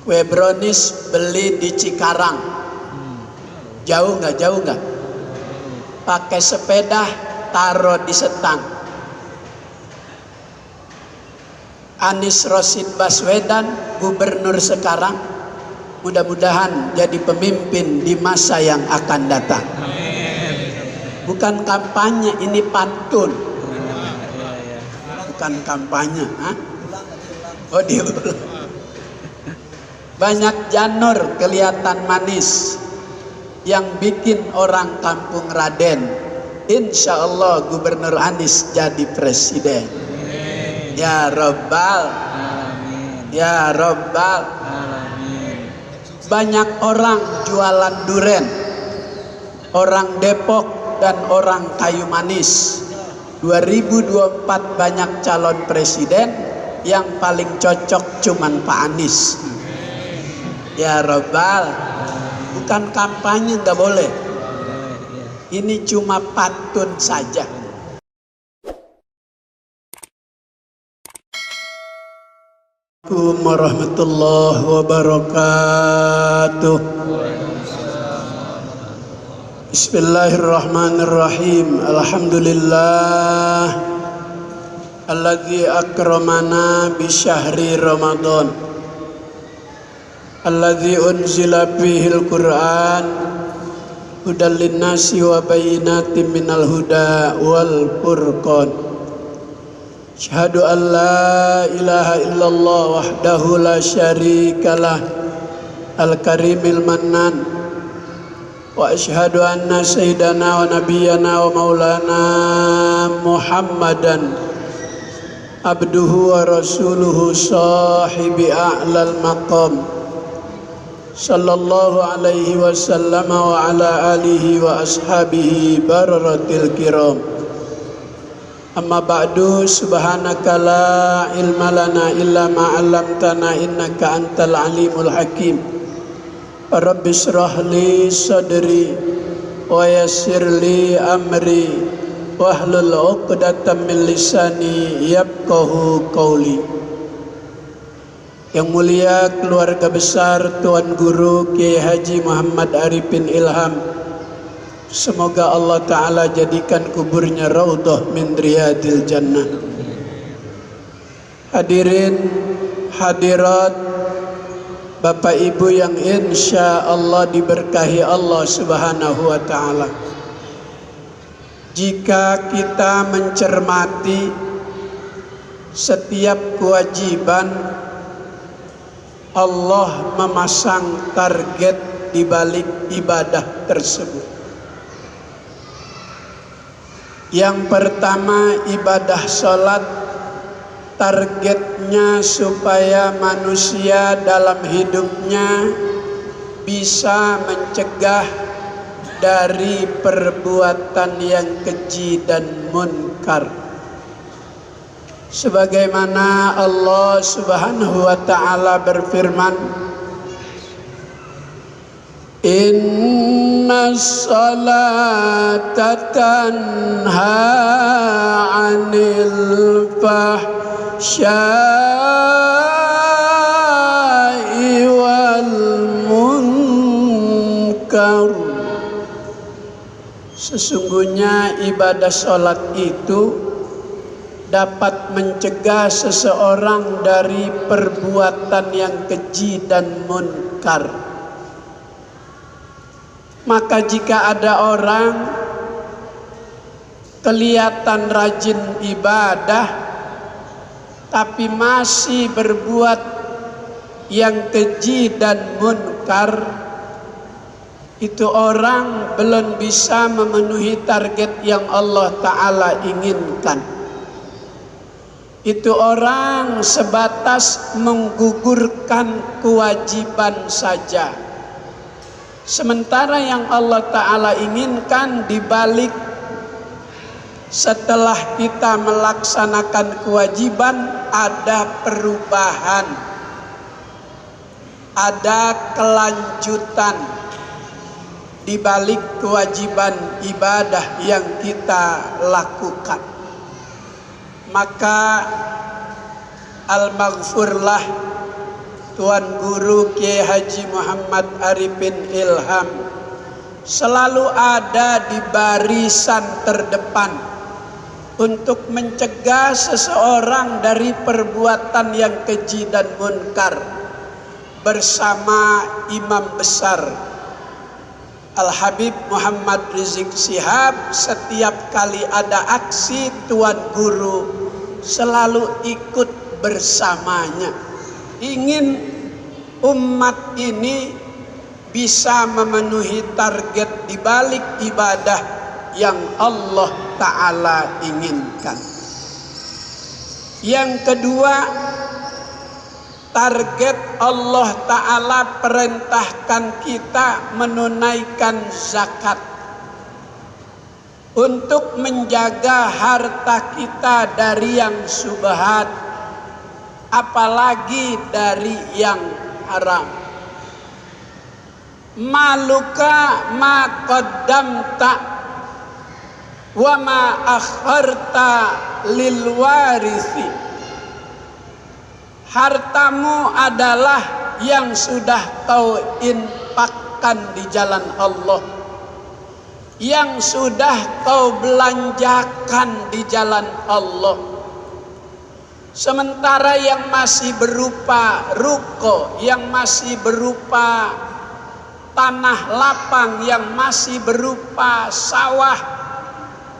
Kue brownies beli di Cikarang. Jauh nggak? Jauh nggak? Pakai sepeda, taruh di setang. Anies Rosid Baswedan, gubernur sekarang, mudah-mudahan jadi pemimpin di masa yang akan datang. Bukan kampanye, ini pantun. Bukan kampanye. Oh, diulang. Banyak janur kelihatan manis yang bikin orang kampung Raden. Insya Allah Gubernur Anies jadi presiden. Ya Rabbal Alamin. Ya Rabbal Alamin. Banyak orang jualan duren, orang Depok dan orang Kayu Manis. 2024 banyak calon presiden, yang paling cocok cuman Pak Anies. Ya Rabbal. Bukan kampanye, nggak boleh. Ini cuma pantun saja. Assalamualaikum warahmatullahi wabarakatuh. Bismillahirrahmanirrahim. Alhamdulillah alladzi akramana bi syahri Ramadan alladzi unzila fihil Qur'an hudal linnasi wa bayyinatin minal huda wal furqan. Asyhadu an la ilaha illallah wahdahu la syarikalah al-karimil mannan wa asyhadu anna sayyidana wa nabiyyana wa maulana Muhammadan abduhu wa rasuluhu sahibi a'lal maqam sallallahu alaihi wasallam wa ala alihi wa ashabihi bararatil kiram. Amma ba'du, subhanaka la ilma lana illa ma 'allamtana innaka antal alimul hakim. Rabbi shrah li sadri wa yassir li amri wahlul 'uqdatam min lisani yafqahu qawli. Yang mulia keluarga besar Tuan Guru Kiai Haji Muhammad Arifin Ilham, semoga Allah Ta'ala jadikan kuburnya raudhah min riyadil jannah. Hadirin hadirat, Bapak Ibu yang insya Allah diberkahi Allah Subhanahu wa Ta'ala. Jika kita mencermati setiap kewajiban, Allah memasang target di balik ibadah tersebut. Yang pertama, ibadah sholat, targetnya supaya manusia dalam hidupnya bisa mencegah dari perbuatan yang keji dan munkar. Sebagaimana Allah Subhanahu wa Ta'ala berfirman, Inna salata tanha 'anil fahsya'i wal munkar. Sesungguhnya ibadah sholat itu dapat mencegah seseorang dari perbuatan yang keji dan munkar. Maka jika ada orang kelihatan rajin ibadah tapi masih berbuat yang keji dan munkar, itu orang belum bisa memenuhi target yang Allah Ta'ala inginkan. Itu orang sebatas menggugurkan kewajiban saja. Sementara yang Allah Ta'ala inginkan dibalik setelah kita melaksanakan kewajiban ada perubahan, ada kelanjutan dibalik kewajiban ibadah yang kita lakukan. Maka al-maghfurlah Tuan Guru Kiai Haji Muhammad Arifin Ilham selalu ada di barisan terdepan untuk mencegah seseorang dari perbuatan yang keji dan munkar bersama Imam Besar Al-Habib Muhammad Rizik Shihab. Setiap kali ada aksi, Tuan Guru selalu ikut bersamanya, ingin umat ini bisa memenuhi target di balik ibadah yang Allah Ta'ala inginkan. Yang kedua, target Allah Ta'ala perintahkan kita menunaikan zakat untuk menjaga harta kita dari yang syubhat, apalagi dari yang haram. Maluka ma qaddamta wa ma akharta lil warisi. Hartamu adalah yang sudah kau infakkan di jalan Allah, yang sudah kau belanjakan di jalan Allah. Sementara yang masih berupa ruko, yang masih berupa tanah lapang, yang masih berupa sawah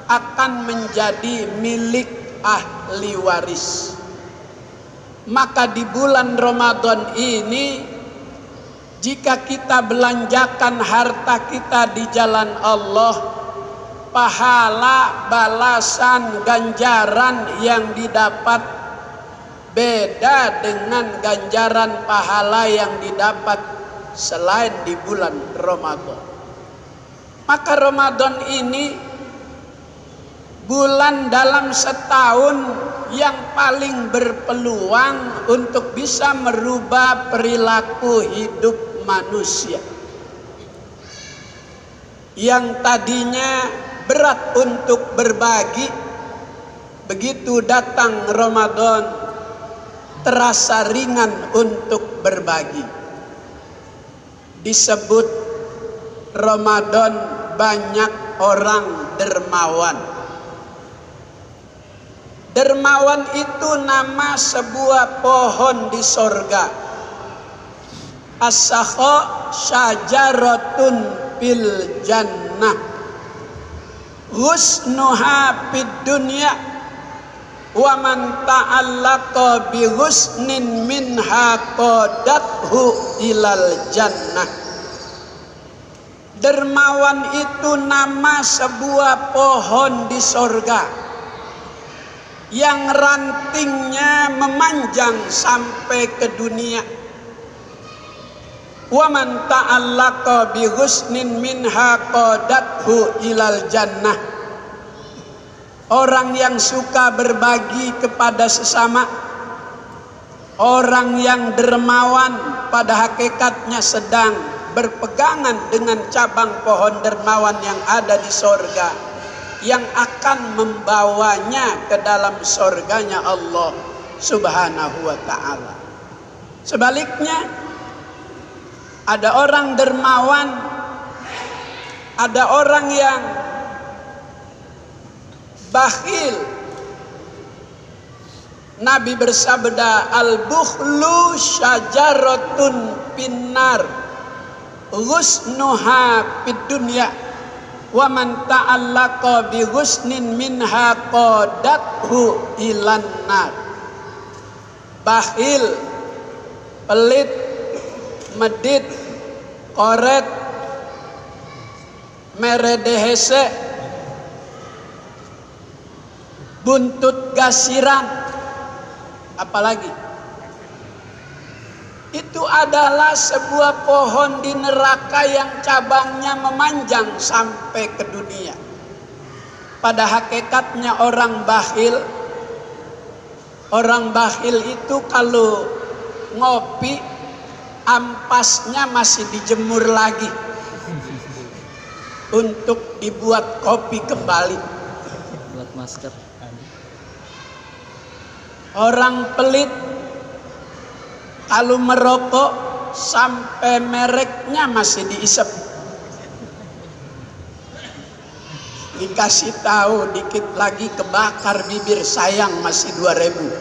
akan menjadi milik ahli waris. Maka di bulan Ramadan ini, jika kita belanjakan harta kita di jalan Allah, pahala, balasan, ganjaran yang didapat beda dengan ganjaran pahala yang didapat selain di bulan Ramadan. Maka Ramadan ini bulan dalam setahun yang paling berpeluang untuk bisa merubah perilaku hidup manusia yang tadinya berat untuk berbagi. Begitu datang Ramadan, terasa ringan untuk berbagi. Disebut Ramadan banyak orang dermawan. Dermawan itu nama sebuah pohon di sorga. As-sakha syajaratun fil jannah, husnuha fid dunya, wa man ta'allaqa bi husnin minha qadathu ilal jannah. Dermawan itu nama sebuah pohon di sorga yang rantingnya memanjang sampai ke dunia. Wa man ta'allaqa bi husnin minha qadathu ilal jannah. Orang yang suka berbagi kepada sesama, orang yang dermawan pada hakikatnya sedang berpegangan dengan cabang pohon dermawan yang ada di sorga, yang akan membawanya ke dalam sorganya Allah Subhanahu wa ta'ala. Sebaliknya, ada orang dermawan, ada orang yang bakhil. Nabi bersabda, al-bukhlu syajaratun finnar, husnuha fid dunya, wa man ta'allaqa bi husnin minha qadathu ilan nar. Bakhil, pelit, medit, koret, meredehese, buntut gasiran, apalagi itu adalah sebuah pohon di neraka yang cabangnya memanjang sampai ke dunia. Pada hakikatnya orang bakhil itu kalau ngopi, ampasnya masih dijemur lagi untuk dibuat kopi kembali. Buat masker. Orang pelit Kalau merokok sampai mereknya masih diisep. Dikasih tahu dikit lagi kebakar bibir, sayang masih 2000.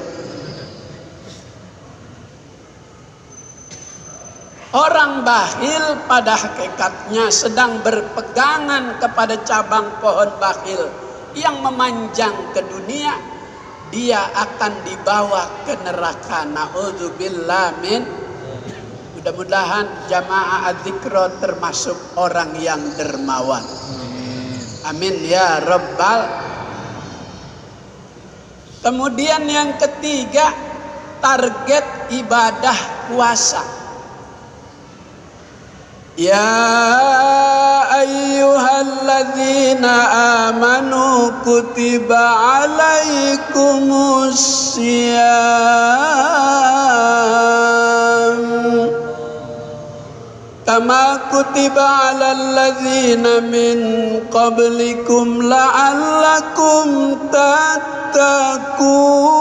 Orang bakhil pada hakikatnya sedang berpegangan kepada cabang pohon bakhil yang memanjang ke dunia. Dia akan dibawa ke neraka. Na'udzubillah min. Mudah-mudahan jamaah adzikra termasuk orang yang dermawan. Amin ya rabbal. Kemudian yang ketiga, target ibadah puasa. Ya ayyuhalladzina amanu kutiba alaikumus syiyam kama kutiba alal ladzina min qablikum la'allakum tattaqun.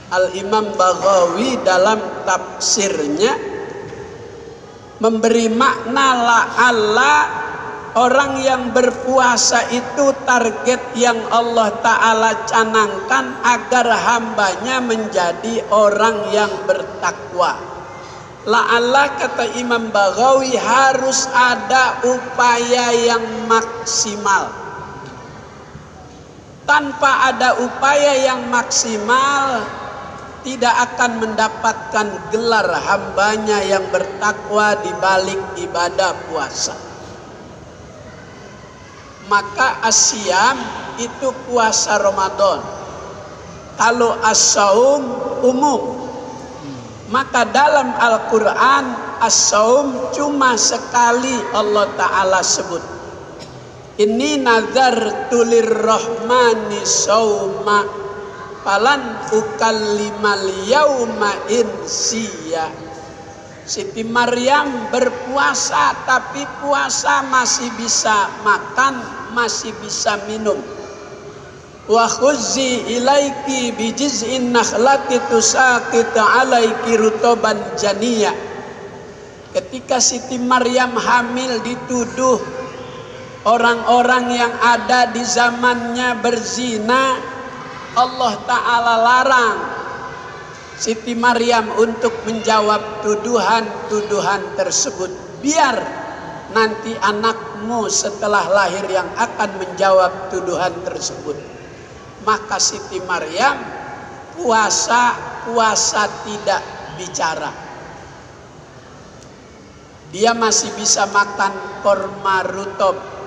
Al-Imam Baghawi dalam tafsirnya memberi makna la'alla orang yang berpuasa itu target yang Allah Ta'ala canangkan agar hambanya menjadi orang yang bertakwa. La'alla kata Imam Baghawi harus ada upaya yang maksimal. Tanpa ada upaya yang maksimal, tidak akan mendapatkan gelar hambanya yang bertakwa di balik ibadah puasa. Maka asyam itu puasa Ramadan. Kalau as-saum umum. Maka dalam Al-Quran as-saum cuma sekali Allah Ta'ala sebut. Inni nazartu lirrahmani sauma falan ukallimal yauma insiya. Siti Maryam berpuasa, tapi puasa masih bisa makan, masih bisa minum. Wa khuzzi ilaiki bijiz'in nakhlati tusaqit alaiki rutoban janiyah. Ketika Siti Maryam hamil dituduh orang-orang yang ada di zamannya berzina, Allah Ta'ala larang Siti Maryam untuk menjawab tuduhan-tuduhan tersebut. Biar nanti anakmu setelah lahir yang akan menjawab tuduhan tersebut. Maka Siti Maryam puasa tidak bicara. Dia masih bisa makan korma rutob.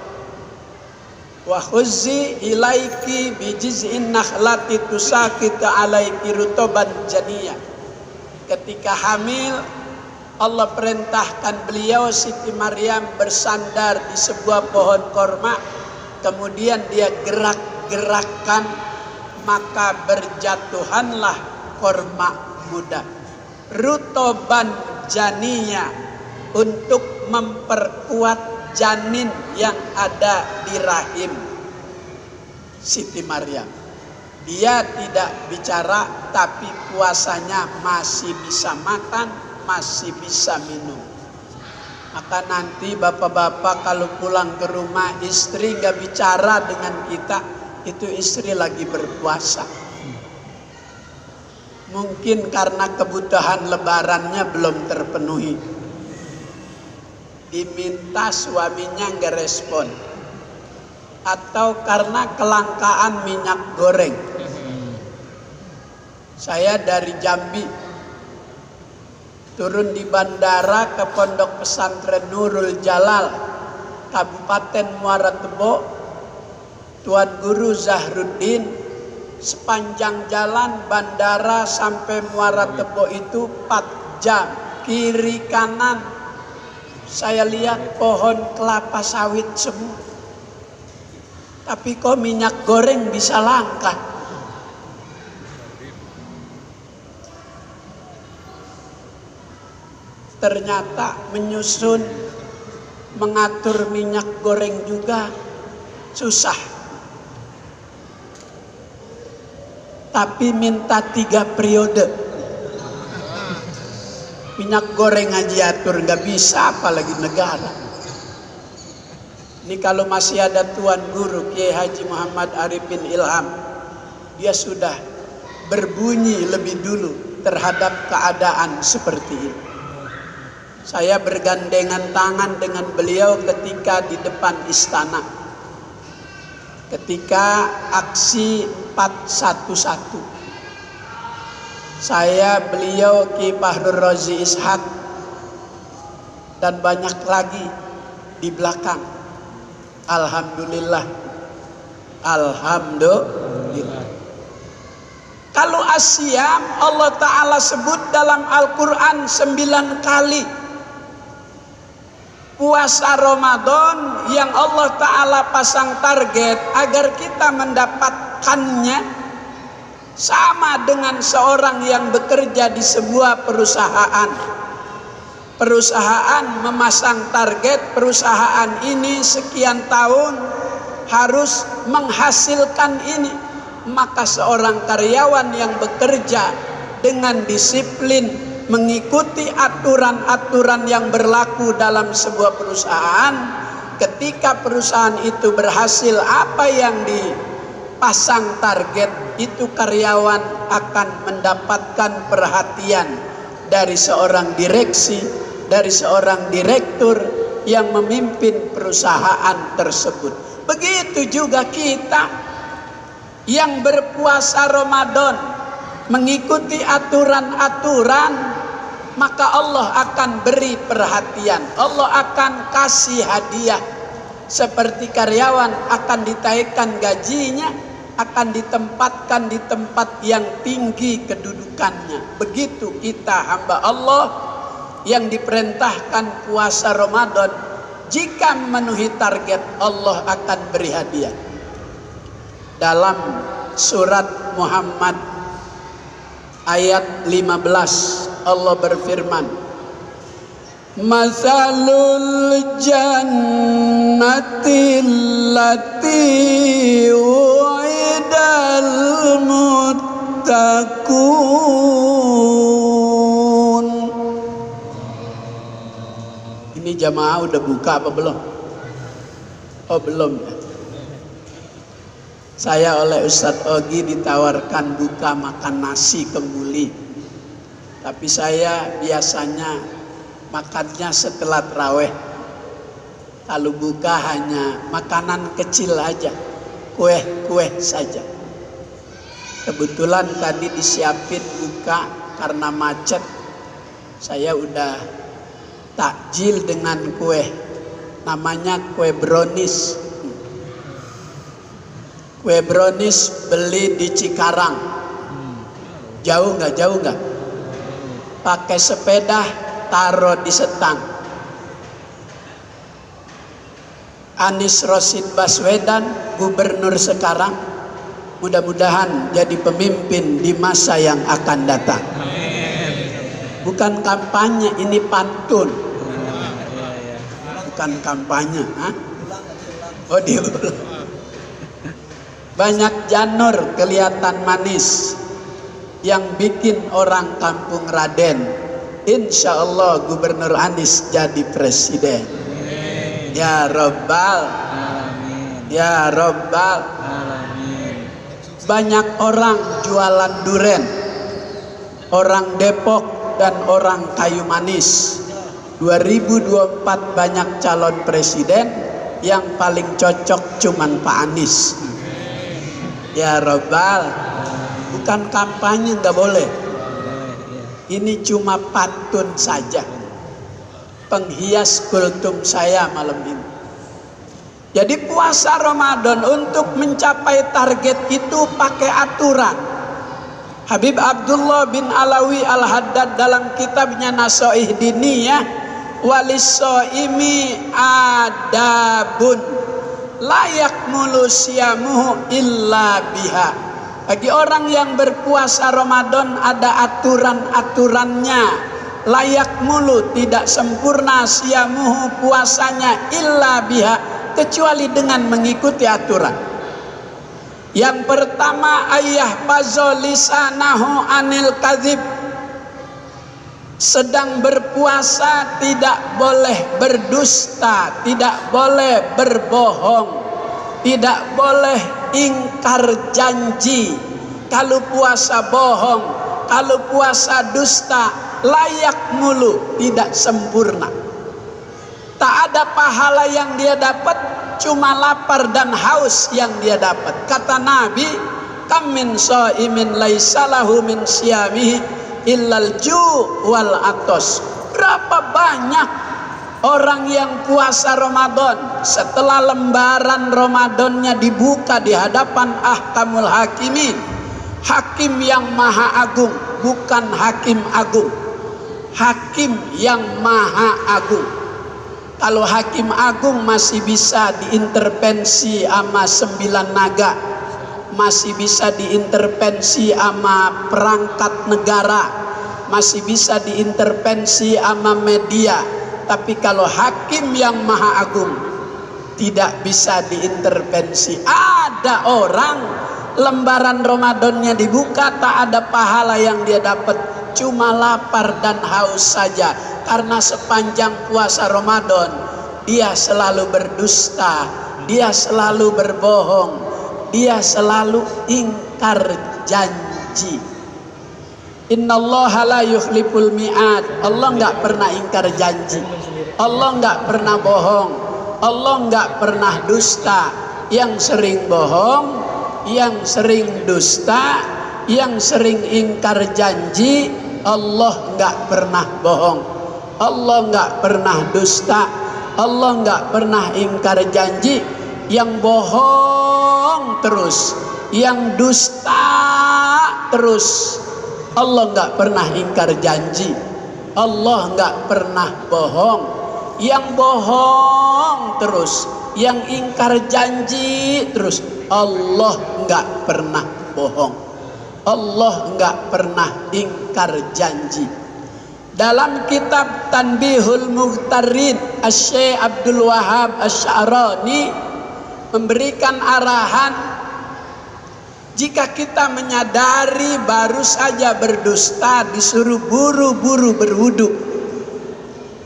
Wa khuzzi ilaiki bijiz'in nakhlati tusaqit alaiki rutoban janiyah. Ketika hamil, Allah perintahkan beliau Siti Maryam bersandar di sebuah pohon korma. Kemudian dia gerak-gerakkan, maka berjatuhanlah korma muda. Rutoban janiyah, untuk memperkuat janin yang ada di rahim Siti Maryam. Dia tidak bicara, tapi puasanya masih bisa makan, masih bisa minum. Maka nanti bapak-bapak kalau pulang ke rumah istri gak bicara dengan kita, itu istri lagi berpuasa. Mungkin karena kebutuhan lebarannya belum terpenuhi. Diminta suaminya nggak respon, atau karena kelangkaan minyak goreng. Saya dari Jambi turun di bandara ke Pondok Pesantren Nurul Jalal, Kabupaten Muara Tebo. Tuan Guru Zahruddin, sepanjang jalan bandara sampai Muara Tebo itu 4 jam, kiri kanan saya lihat pohon kelapa sawit semua. Tapi kok minyak goreng bisa langka? Ternyata menyusun, mengatur minyak goreng juga susah. tapi minta 3 periode. Minyak goreng aja atur nggak bisa, apalagi negara. Ini kalau masih ada Tuan Guru Kiai Haji Muhammad Arifin Ilham, dia sudah berbunyi lebih dulu terhadap keadaan seperti ini. Saya bergandengan tangan dengan beliau ketika di depan istana, ketika aksi 411. Saya, beliau, Ki Fahrul Razi Ishak, dan banyak lagi di belakang. Alhamdulillah. Alhamdulillah. Kalau asyam, Allah Ta'ala sebut dalam Al-Quran 9 kali. Puasa Ramadan yang Allah Ta'ala pasang target agar kita mendapatkannya sama dengan seorang yang bekerja di sebuah perusahaan. Perusahaan memasang target perusahaan ini sekian tahun harus menghasilkan ini. Maka seorang karyawan yang bekerja dengan disiplin mengikuti aturan-aturan yang berlaku dalam sebuah perusahaan, ketika perusahaan itu berhasil apa yang dipasang target, itu karyawan akan mendapatkan perhatian dari seorang direksi, dari seorang direktur yang memimpin perusahaan tersebut. Begitu juga kita yang berpuasa Ramadan mengikuti aturan-aturan, maka Allah akan beri perhatian, Allah akan kasih hadiah. Seperti karyawan akan ditaikkan gajinya, akan ditempatkan di tempat yang tinggi kedudukannya. Begitu kita hamba Allah yang diperintahkan puasa Ramadan, jika memenuhi target Allah akan beri hadiah. Dalam surat Muhammad ayat 15 Allah berfirman, Masalul jannati allati u'idal muttaqun. Ini jamaah udah buka apa belum? Oh belum ya. Saya oleh Ustadz Ogi ditawarkan buka makan nasi kembuli, tapi saya biasanya makannya setelah taraweh. Kalau buka hanya makanan kecil aja, kue-kue saja. Kebetulan tadi disiapin buka karena macet, saya udah takjil dengan kue, namanya kue brownies. Kue brownies beli di Cikarang. Jauh nggak? Jauh nggak? Pakai sepeda, taruh di setang. Anies Rosid Baswedan, gubernur sekarang, mudah-mudahan jadi pemimpin di masa yang akan datang. Bukan kampanye, ini pantun. Bukan kampanye. Oh diulang. Banyak janur kelihatan manis yang bikin orang kampung Raden. Insya Allah Gubernur Anies jadi presiden. Amin. Ya Rabbal Alamin. Ya Rabbal Alamin. Banyak orang jualan duren, orang Depok dan orang Kayu Manis. 2024 banyak calon presiden, yang paling cocok cuman Pak Anies. Ya Rabbal, bukan kampanye, nggak boleh. Ini cuma pantun saja, penghias kultum saya malam ini. Jadi puasa Ramadan untuk mencapai target itu pakai aturan. Habib Abdullah bin Alawi Al-Haddad dalam kitabnya Nasoih Diniyah, walissoimi adabun layak mulu siamuhu illa biha. Bagi orang yang berpuasa Ramadan ada aturan-aturannya. Layak mulu, tidak sempurna siamuhu, puasanya, illa biha, kecuali dengan mengikuti aturan. Yang pertama, ayah lisanahu anil kadzib. Sedang berpuasa tidak boleh berdusta, tidak boleh berbohong, tidak boleh ingkar janji. Kalau puasa bohong, kalau puasa dusta, layak mulu, tidak sempurna. Tak ada pahala yang dia dapat, cuma lapar dan haus yang dia dapat. Kata Nabi, kam min shaimin laisa lahu min siyamihi illal ju' wal atos. Berapa banyak orang yang puasa Ramadan, setelah lembaran Ramadannya dibuka di hadapan ahkamul hakimin, hakim yang maha agung, bukan hakim agung, hakim yang maha agung. Kalau hakim agung masih bisa diintervensi sama 9 naga, masih bisa diintervensi sama perangkat negara, masih bisa diintervensi sama media. Tapi kalau hakim yang maha agung tidak bisa diintervensi. Ada orang lembaran Ramadannya dibuka, tak ada pahala yang dia dapat, cuma lapar dan haus saja. Karena sepanjang puasa Ramadan dia selalu berdusta, dia selalu berbohong, dia selalu ingkar janji. Innallaha la yukhliful mi'ad. Allah enggak pernah ingkar janji, Allah enggak pernah bohong, Allah enggak pernah dusta. Yang sering bohong, yang sering dusta, yang sering ingkar janji, Allah enggak pernah bohong, Allah enggak pernah dusta, Allah enggak pernah ingkar janji. Yang bohong terus, yang dusta terus, Allah enggak pernah ingkar janji, Allah enggak pernah bohong. Yang bohong terus, yang ingkar janji terus, Allah enggak pernah bohong, Allah enggak pernah ingkar janji. Dalam kitab Tanbihul Mughtarin, Asy-Syaikh Abdul Wahab Asy-Sya'rani memberikan arahan, jika kita menyadari baru saja berdusta, disuruh buru-buru berwudu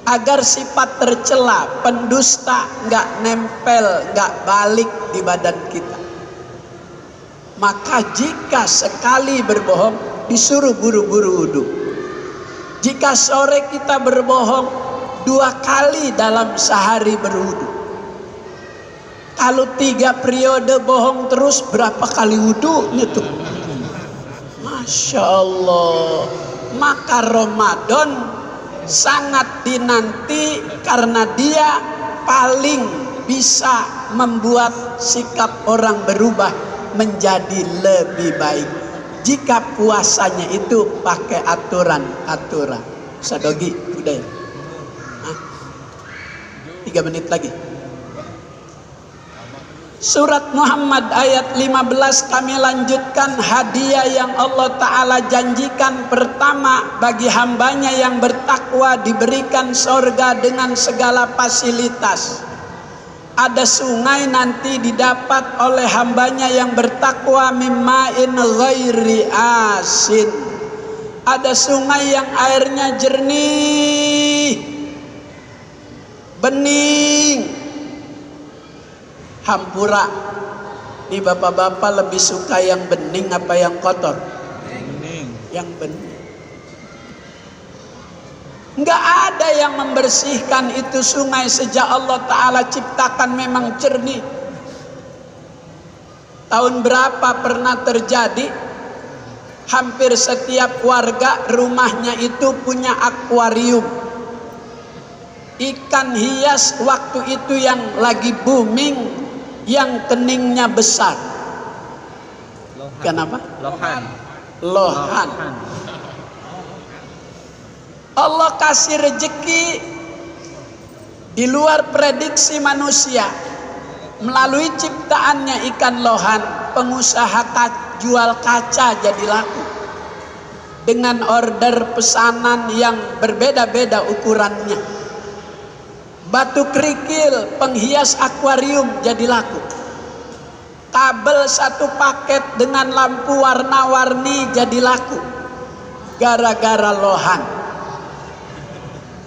agar sifat tercela pendusta nggak nempel, nggak balik di badan kita. Maka jika sekali berbohong, disuruh buru-buru wudu. Jika sore kita berbohong, 2 kali dalam sehari berwudu. Kalau 3 periode bohong terus, berapa kali wudunya tuh? Masya Allah. Maka Ramadan sangat dinanti karena dia paling bisa membuat sikap orang berubah menjadi lebih baik. Jika puasanya itu pakai aturan-aturan. Sadogi, udah ya? 3 menit lagi. Surat Muhammad ayat 15 kami lanjutkan. Hadiah yang Allah Ta'ala janjikan pertama bagi hambanya yang bertakwa diberikan sorga dengan segala fasilitas. Ada sungai nanti didapat oleh hambanya yang bertakwa, mimma'in ghairi asin. Ada sungai yang airnya jernih, bening. Hampura, ini bapak-bapak lebih suka yang bening apa yang kotor? Bening. Yang bening. Enggak ada yang membersihkan itu sungai sejak Allah Ta'ala ciptakan, memang jernih. Tahun berapa pernah terjadi? Hampir setiap warga rumahnya itu punya akuarium. Ikan hias waktu itu yang lagi booming, yang keningnya besar. Lohan. Kenapa? Lohan. Lohan. Allah kasih rezeki di luar prediksi manusia. Melalui ciptaannya ikan lohan, pengusaha jual kaca jadi laku. Dengan order pesanan yang berbeda-beda ukurannya. Batu kerikil, penghias akuarium jadi laku. Kabel satu paket dengan lampu warna-warni jadi laku gara-gara lohan.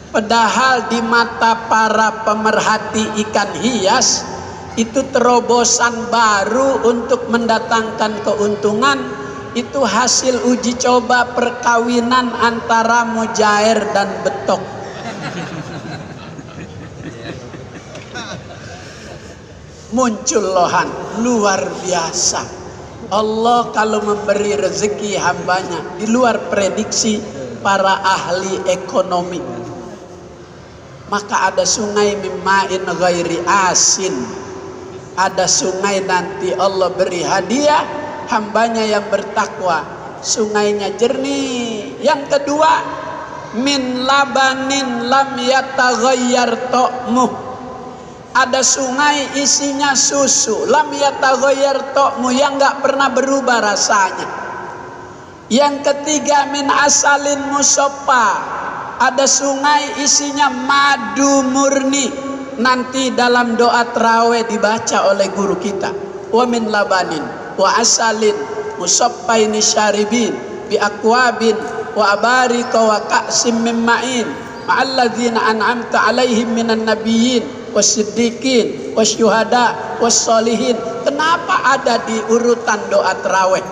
Padahal di mata para pemerhati ikan hias itu terobosan baru untuk mendatangkan keuntungan. Itu hasil uji coba perkawinan antara mujair dan betok. Muncul lohan luar biasa. Allah kalau memberi rezeki hambanya di luar prediksi para ahli ekonomi. Maka ada sungai mimma'in ghairi asin. Ada sungai nanti Allah beri hadiah hambanya yang bertakwa, sungainya jernih. Yang kedua, min labanin lam yataghayyar ta'muh. Ada sungai isinya susu, lam yataghayyar ta'muh, yang enggak pernah berubah rasanya. Yang ketiga, min asalin musaffa. Ada sungai isinya madu murni. Nanti dalam doa tarawih dibaca oleh guru kita. Wa min labanin wa asalin musaffaini syaribin bi akwabin wa abarika wa ka'sim min ma'in ma'alladzina an'amta alaihim minan nabiyyin wasiddiqin wasyuhada wassolihin. Kenapa ada di urutan doa tarawih?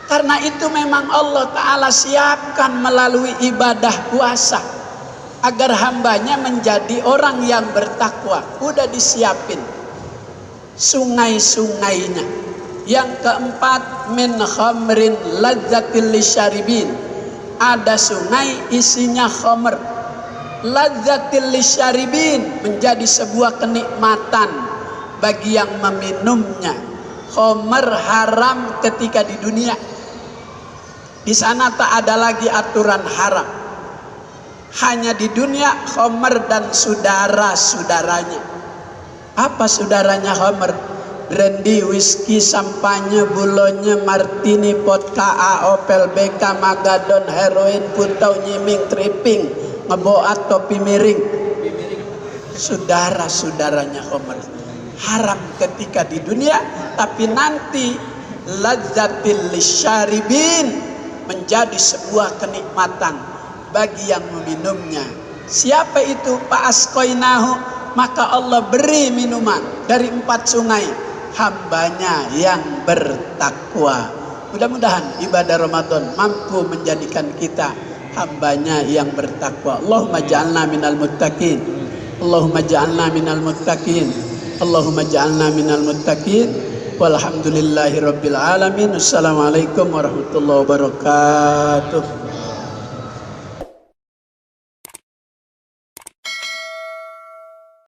Karena itu memang Allah Ta'ala siapkan melalui ibadah puasa agar hambanya menjadi orang yang bertakwa. Udah disiapin sungai-sungainya. Yang keempat, min khamrin ladzatil lisyaribin. Ada sungai isinya khamr, ladzatil lisyaribin, menjadi sebuah kenikmatan bagi yang meminumnya. Khamr haram ketika di dunia. Di sana tak ada lagi aturan haram. Hanya di dunia khamr dan saudara-saudaranya. Apa saudaranya khamr? Brandy, whisky, sampanye, bulonye, martini, vodka, A, Opel, BK, Magadon, heroin, putau, nyiming, tripping, ngeboat, topi miring. Saudara-saudaranya khamr. Haram ketika di dunia, tapi nanti ladzatil lisyaribin, menjadi sebuah kenikmatan bagi yang meminumnya. Siapa itu? Fa'asqainahu, maka Allah beri minuman dari 4 sungai hambanya yang bertakwa. Mudah-mudahan ibadah Ramadan mampu menjadikan kita hambanya yang bertakwa. Allahumma ja'alna minal muttaqin. Allahumma ja'alna minal muttaqin. Allahumma ja'alna minal muttaqin. Walhamdulillahi rabbil alamin. Assalamualaikum warahmatullahi wabarakatuh.